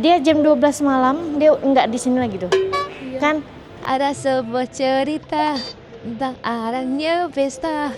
Dia jam 12 malam, dia nggak di sini lagi tuh. Iya. Kan Ada sebuah cerita tentang adanya pesta.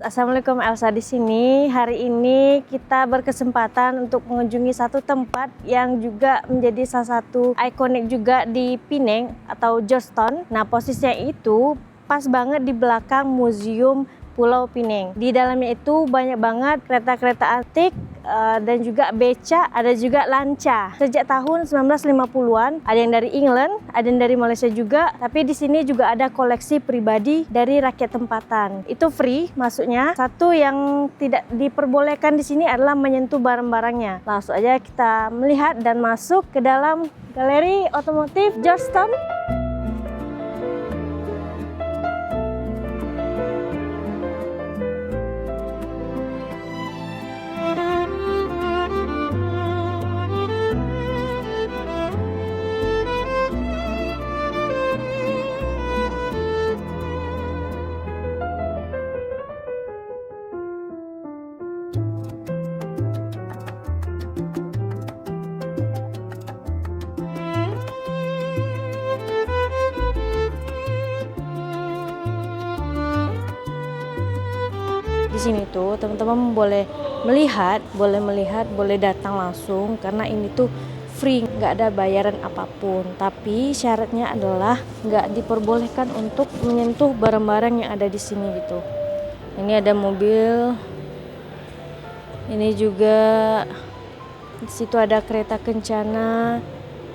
Assalamualaikum, Elsa di sini. Hari ini kita berkesempatan untuk mengunjungi satu tempat yang juga menjadi salah satu ikonik juga di Pineng atau Georgetown. Nah, posisinya itu pas banget di belakang Museum Pulau Pineng. Di dalamnya itu banyak banget kereta-kereta antik dan juga beca, ada juga lanca. Sejak tahun 1950-an, ada yang dari England, ada yang dari Malaysia juga. Tapi di sini juga ada koleksi pribadi dari rakyat tempatan. Itu free masuknya. Satu yang tidak diperbolehkan di sini adalah menyentuh barang-barangnya. Langsung aja kita melihat dan masuk ke dalam galeri otomotif Georgetown. Di sini tuh teman-teman boleh melihat, boleh datang langsung karena ini tuh free, nggak ada bayaran apapun. Tapi syaratnya adalah nggak diperbolehkan untuk menyentuh barang-barang yang ada di sini gitu. Ini ada mobil, ini juga di situ ada kereta kencana.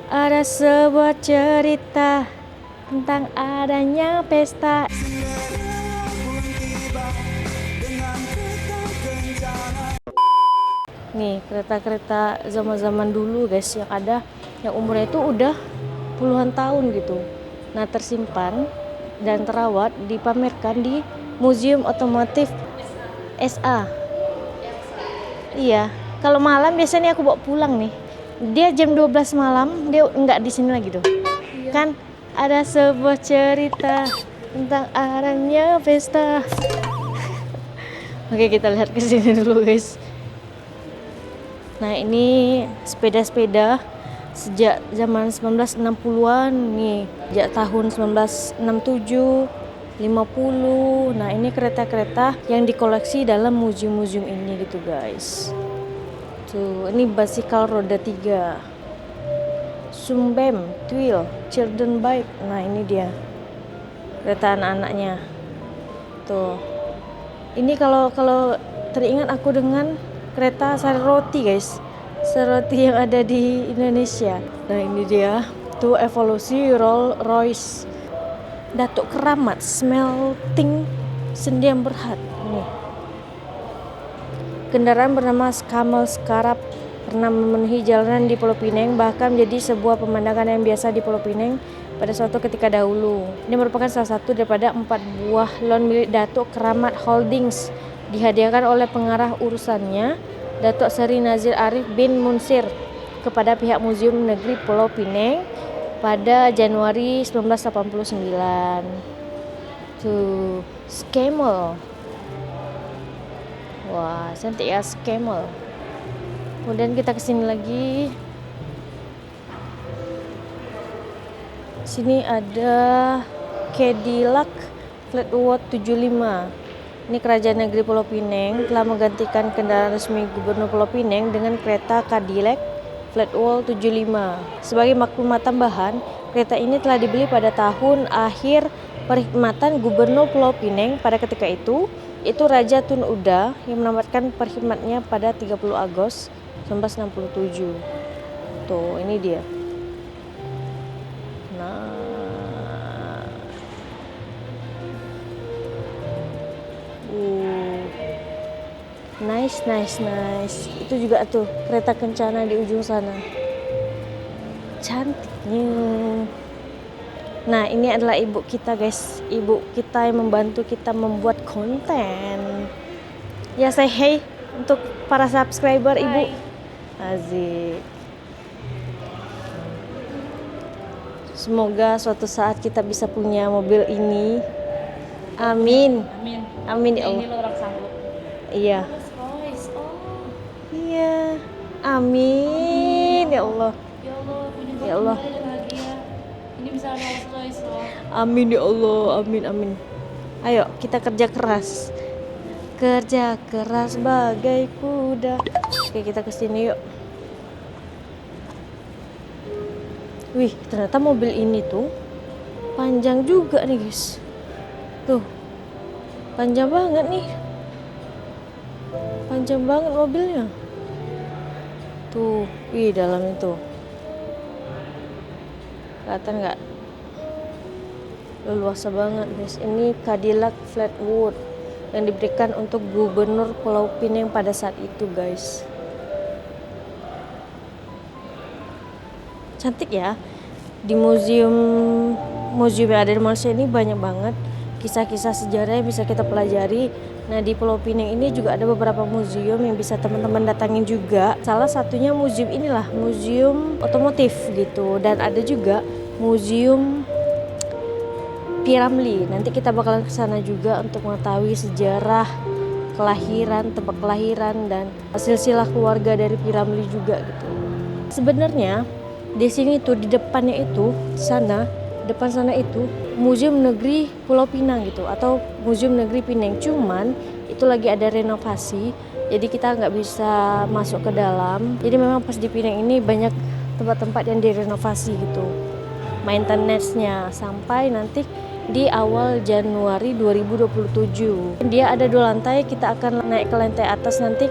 Ada sebuah cerita tentang adanya pesta. Nih kereta-kereta zaman-zaman dulu guys yang ada, yang umurnya itu udah puluhan tahun gitu. Nah tersimpan dan terawat dipamerkan di Museum Otomotif SA. Iya, kalau malam biasanya aku bawa pulang nih. Dia jam 12 malam, dia nggak di sini lagi tuh. Iya. Kan ada sebuah cerita tentang adanya pesta. Oke, kita lihat ke sini dulu guys. Nah ini sepeda-sepeda sejak zaman 1960-an nih, sejak tahun 1967, 50. Nah ini kereta-kereta yang dikoleksi dalam museum-museum ini gitu guys. Tuh, ini basikal roda 3. Sumbem, Twill, Children Bike. Nah ini dia kereta anak-anaknya. Tuh. Ini kalau teringat aku dengan kereta sari roti guys, sari roti yang ada di Indonesia. Nah ini dia tuh evolusi Rolls Royce Datuk Keramat Smelting Sendian Berhad. Nih. Kendaraan bernama Camel Scarab pernah memenuhi jalanan di Pulau Pineng, bahkan menjadi sebuah pemandangan yang biasa di Pulau Pineng pada suatu ketika dahulu. Ini merupakan salah satu daripada 4 buah loan milik Datuk Keramat Holdings, dihadiahkan oleh pengarah urusannya Datuk Seri Nazir Arif bin Munsir kepada pihak Museum Negeri Pulau Pineng pada Januari 1989. Tuh, Scamel. Wah, cantik ya Scamel. Kemudian kita kesini lagi. Sini ada Cadillac Fleetwood 75. Ini Kerajaan Negeri Pulau Pineng telah menggantikan kendaraan resmi Gubernur Pulau Pineng dengan kereta Cadillac Fleetwood 75. Sebagai maklumat tambahan, kereta ini telah dibeli pada tahun akhir perkhidmatan Gubernur Pulau Pineng pada ketika itu, yaitu Raja Tun Uda yang menamatkan perkhidmatnya pada 30 Agustus 1967. Tuh, ini dia. Nah, nice. Itu juga tuh kereta kencana di ujung sana. Cantiknya. Nah, ini adalah ibu kita guys. Ibu kita yang membantu kita membuat konten. Ya, say hey untuk para subscriber ibu. Asik. Semoga suatu saat kita bisa punya mobil ini. Amin. Amin ya Ini Allah. lo orang sanggup. Iya. Rolls Royce. Oh. Iya. Amin ya Allah. Ya Allah, punya Ya Allah. kembali dan bahagia. Ini bisa Rolls Royce loh. Amin ya Allah. Amin amin. Ayo kita kerja keras. Kerja keras bagai kuda. Oke, kita kesini yuk. Wih, ternyata mobil ini tuh panjang juga nih guys. Tuh, panjang banget nih. Panjang banget mobilnya. Tuh, wih dalam itu. Kelihatan nggak? Luasa banget guys. Ini Cadillac Fleetwood yang diberikan untuk Gubernur Pulau Pinang pada saat itu guys. Cantik ya. Di museum yang ada di Malaysia ini banyak banget kisah-kisah sejarah yang bisa kita pelajari. Nah, di Pulau Pinang ini juga ada beberapa museum yang bisa teman-teman datangin juga. Salah satunya museum inilah, museum otomotif gitu. Dan ada juga museum P.Ramlee. Nanti kita bakalan ke sana juga untuk mengetahui sejarah kelahiran, tempat kelahiran dan silsilah keluarga dari P.Ramlee juga gitu. Sebenarnya di sini tuh di depannya itu depan sana itu Museum Negeri Pulau Pinang gitu atau Museum Negeri Pinang, cuman itu lagi ada renovasi jadi kita nggak bisa masuk ke dalam. Jadi memang pas di Pinang ini banyak tempat-tempat yang direnovasi gitu, maintenance-nya sampai nanti di awal Januari 2027. Dia ada 2 lantai, kita akan naik ke lantai atas nanti.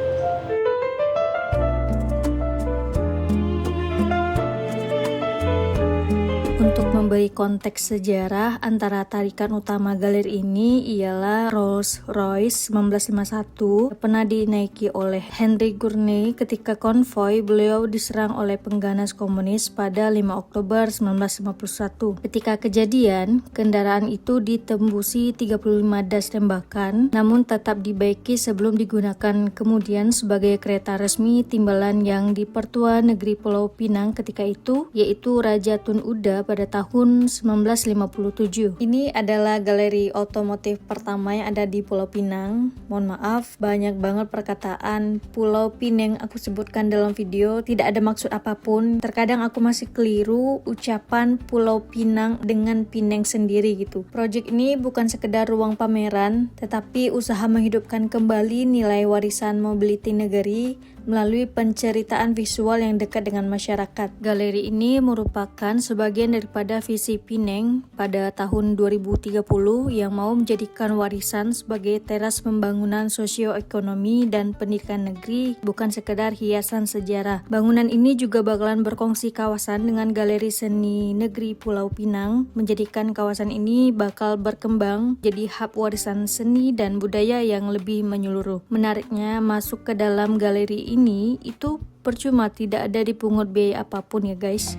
Untuk memberi konteks sejarah, antara tarikan utama galeri ini ialah Rolls Royce 1951 pernah dinaiki oleh Henry Gurney ketika konvoi beliau diserang oleh pengganas komunis pada 5 Oktober 1951. Ketika kejadian, kendaraan itu ditembusi 35 das tembakan namun tetap dibaiki sebelum digunakan kemudian sebagai kereta resmi timbalan yang di Pertua Negeri Pulau Pinang ketika itu, yaitu Raja Tun Uda pada tahun 1957. Ini adalah galeri otomotif pertama yang ada di Pulau Pinang. Mohon maaf, banyak banget perkataan Pulau Pinang aku sebutkan dalam video, tidak ada maksud apapun. Terkadang aku masih keliru ucapan Pulau Pinang dengan Pinang sendiri gitu. Project ini bukan sekedar ruang pameran, tetapi usaha menghidupkan kembali nilai warisan mobility negeri melalui penceritaan visual yang dekat dengan masyarakat. Galeri ini merupakan sebagian daripada visi Pinang pada tahun 2030 yang mau menjadikan warisan sebagai teras pembangunan sosioekonomi dan pendidikan negeri, bukan sekedar hiasan sejarah. Bangunan ini juga bakalan berkongsi kawasan dengan Galeri Seni Negeri Pulau Pinang, menjadikan kawasan ini bakal berkembang jadi hub warisan seni dan budaya yang lebih menyeluruh. Menariknya, masuk ke dalam galeri ini itu percuma, tidak ada dipungut biaya apapun ya guys.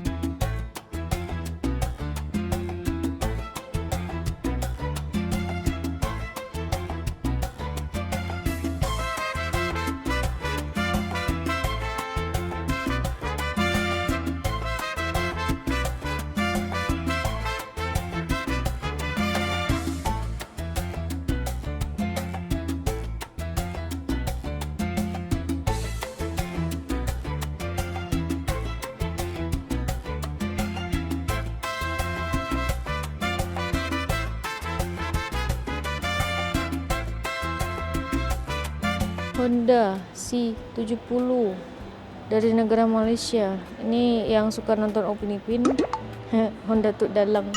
Honda C70 dari negara Malaysia. Ini yang suka nonton Upin Ipin. Honda Tuk Dalang.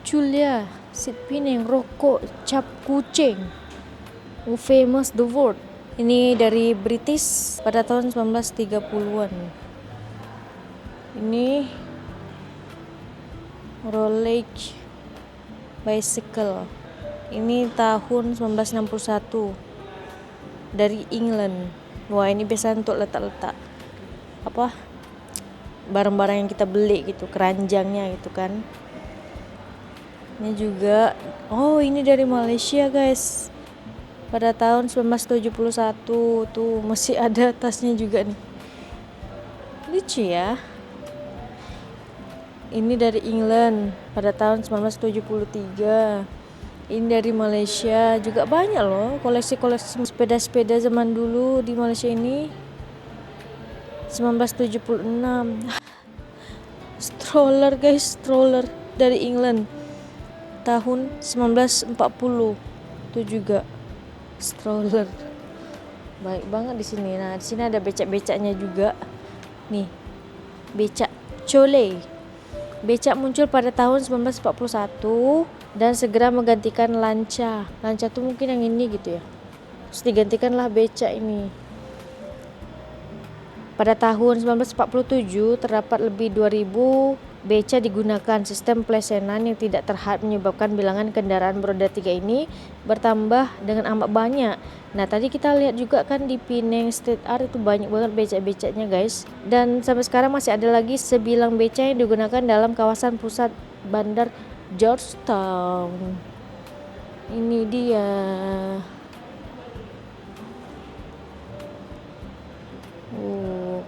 Julia, Sid Pinang, rokok cap kucing. Famous the world. Ini dari British pada tahun 1930-an. Ini Rolex bicycle. Ini tahun 1961 dari England. Wah, ini biasa untuk letak-letak apa barang-barang yang kita beli gitu, keranjangnya gitu kan. Ini juga, oh ini dari Malaysia guys, pada tahun 1971. Tuh masih ada tasnya juga nih, lucu ya. Ini dari England pada tahun 1973. Ini dari Malaysia, juga banyak loh koleksi-koleksi sepeda-sepeda zaman dulu di Malaysia ini. 1976. Stroller guys, stroller dari England. Tahun 1940. Itu juga stroller. Baik banget di sini. Nah, di sini ada becak-becaknya juga. Nih, becak Chole. Becak muncul pada tahun 1941 dan segera menggantikan lanca. Lanca tuh mungkin yang ini gitu ya. Terus digantikanlah becak ini. Pada tahun 1947 terdapat lebih 2000 beca digunakan. Sistem pelesenan yang tidak terhad menyebabkan bilangan kendaraan beroda 3 ini bertambah dengan amat banyak. Nah, tadi kita lihat juga kan di Penang Street Art itu banyak banget becak-becaknya guys. Dan sampai sekarang masih ada lagi sebilang beca yang digunakan dalam kawasan pusat bandar Georgetown. Ini dia.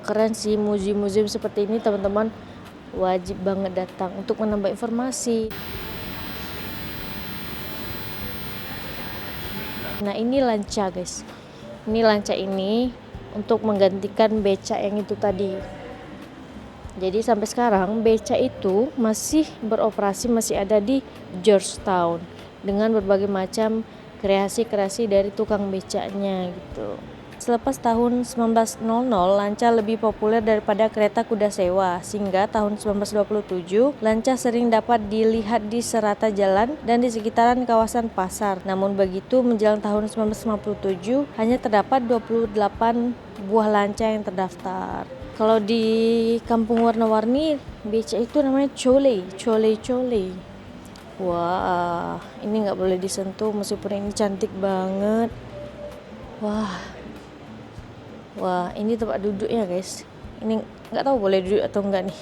Keren sih museum-museum seperti ini teman-teman, wajib banget datang untuk menambah informasi. Nah, ini lanca guys. Ini lanca ini untuk menggantikan becak yang itu tadi. Jadi sampai sekarang becak itu masih beroperasi, masih ada di Georgetown dengan berbagai macam kreasi-kreasi dari tukang becaknya gitu. Selepas tahun 1900, lanca lebih populer daripada kereta kuda sewa, sehingga tahun 1927 lanca sering dapat dilihat di serata jalan dan di sekitaran kawasan pasar. Namun begitu menjelang tahun 1957 hanya terdapat 28 buah lanca yang terdaftar. Kalau di kampung warna-warni becak itu namanya Chole. Wah, ini nggak boleh disentuh meskipun ini cantik banget. Wah, ini tempat duduknya guys. Ini nggak tahu boleh duduk atau enggak nih.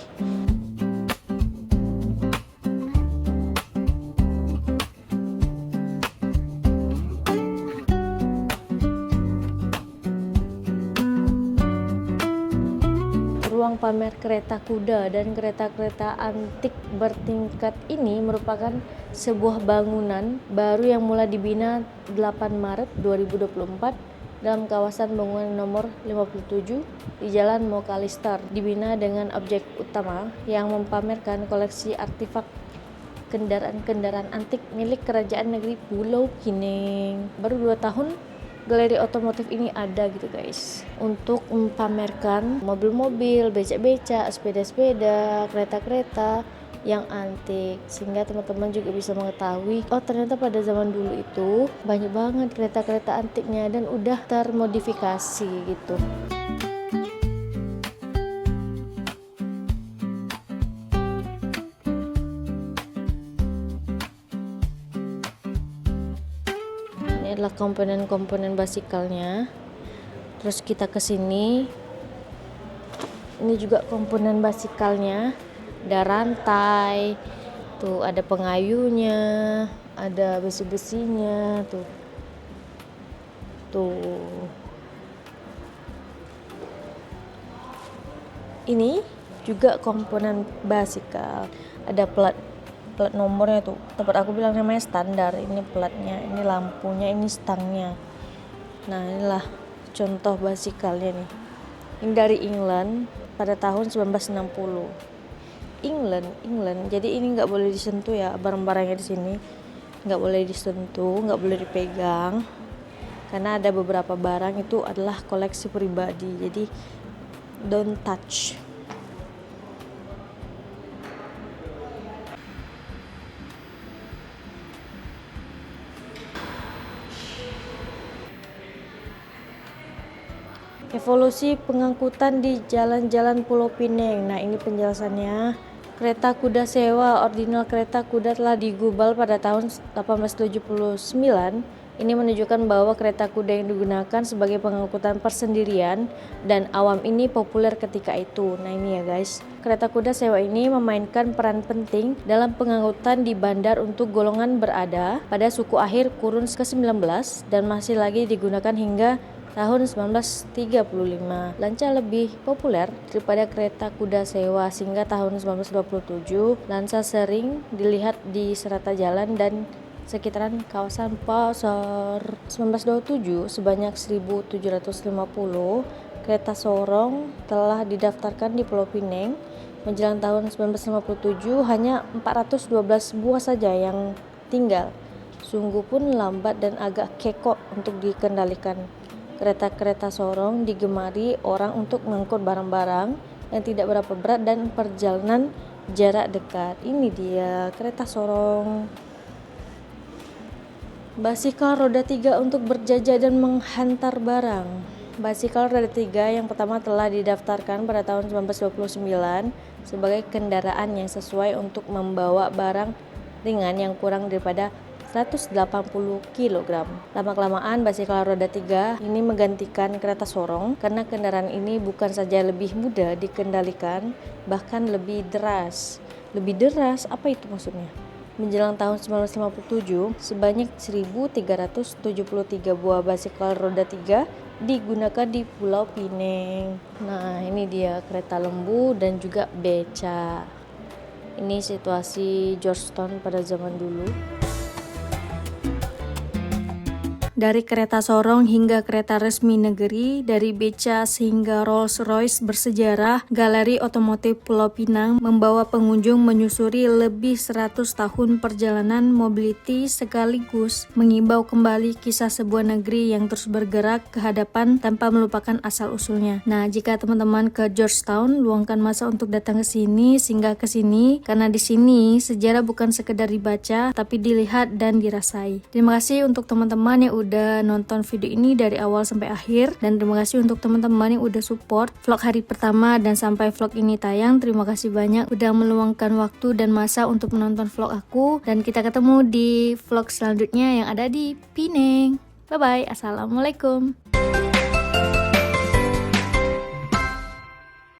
Ruang pamer kereta kuda dan kereta-kereta antik bertingkat ini merupakan sebuah bangunan baru yang mulai dibina 8 Maret 2024 dalam kawasan bangunan nomor 57 di Jalan Mokalister, dibina dengan objek utama yang mempamerkan koleksi artefak kendaraan-kendaraan antik milik Kerajaan Negeri Pulau Pinang. Baru 2 tahun galeri otomotif ini ada gitu guys, untuk mempamerkan mobil-mobil, becak-becak, sepeda-sepeda, kereta-kereta yang antik, sehingga teman-teman juga bisa mengetahui oh ternyata pada zaman dulu itu banyak banget kereta-kereta antiknya dan udah termodifikasi gitu. Ini adalah komponen-komponen basikalnya. Terus kita ke sini, ini juga komponen basikalnya. Ada rantai, tuh ada pengayunya, ada besi-besinya, tuh. Ini juga komponen basikal. Ada plat nomornya tuh. Tempat aku bilang namanya standar. Ini platnya, ini lampunya, ini stangnya. Nah, inilah contoh basikalnya nih. Ini dari England pada tahun 1960. England. Jadi ini nggak boleh disentuh ya, barang-barangnya di sini nggak boleh disentuh, nggak boleh dipegang, karena ada beberapa barang itu adalah koleksi pribadi. Jadi don't touch. Evolusi pengangkutan di jalan-jalan Pulau Pinang. Nah, ini penjelasannya. Kereta kuda sewa ordinal kereta kuda telah digubal pada tahun 1879. Ini menunjukkan bahwa kereta kuda yang digunakan sebagai pengangkutan persendirian dan awam ini populer ketika itu. Nah, ini ya guys. Kereta kuda sewa ini memainkan peran penting dalam pengangkutan di bandar untuk golongan berada pada suku akhir kurun ke-19 dan masih lagi digunakan hingga tahun 1935. Lanca lebih populer daripada kereta kuda sewa sehingga tahun 1927 Lanca sering dilihat di serata jalan dan sekitaran kawasan pasar. 1927 sebanyak 1.750 kereta sorong telah didaftarkan di Pulau Pinang. Menjelang tahun 1957 hanya 412 buah saja yang tinggal. Sungguh pun lambat dan agak kekok untuk dikendalikan. Kereta-kereta sorong digemari orang untuk mengangkut barang-barang yang tidak berapa berat dan perjalanan jarak dekat. Ini dia kereta sorong. Basikal roda 3 untuk berjajah dan menghantar barang. Basikal roda 3 yang pertama telah didaftarkan pada tahun 1929 sebagai kendaraan yang sesuai untuk membawa barang ringan yang kurang daripada 180 kg. Lama-kelamaan basikal roda 3 ini menggantikan kereta sorong karena kendaraan ini bukan saja lebih mudah dikendalikan, bahkan lebih deras. Lebih deras, apa itu maksudnya? Menjelang tahun 1957, sebanyak 1.373 buah basikal roda 3 digunakan di Pulau Pinang. Nah, ini dia kereta lembu dan juga beca. Ini situasi Georgetown pada zaman dulu. Dari kereta sorong hingga kereta resmi negeri, dari beca sehingga Rolls-Royce bersejarah, Galeri Otomotif Pulau Pinang membawa pengunjung menyusuri lebih 100 tahun perjalanan mobility sekaligus mengimbau kembali kisah sebuah negeri yang terus bergerak ke hadapan tanpa melupakan asal-usulnya. Nah, jika teman-teman ke Georgetown, luangkan masa untuk datang ke sini, singgah ke sini, karena di sini sejarah bukan sekedar dibaca, tapi dilihat dan dirasai. Terima kasih untuk teman-teman yang udah nonton video ini dari awal sampai akhir, dan terima kasih untuk teman-teman yang udah support vlog hari pertama dan sampai vlog ini tayang. Terima kasih banyak udah meluangkan waktu dan masa untuk menonton vlog aku, dan kita ketemu di vlog selanjutnya yang ada di Pinang. Bye bye, assalamualaikum.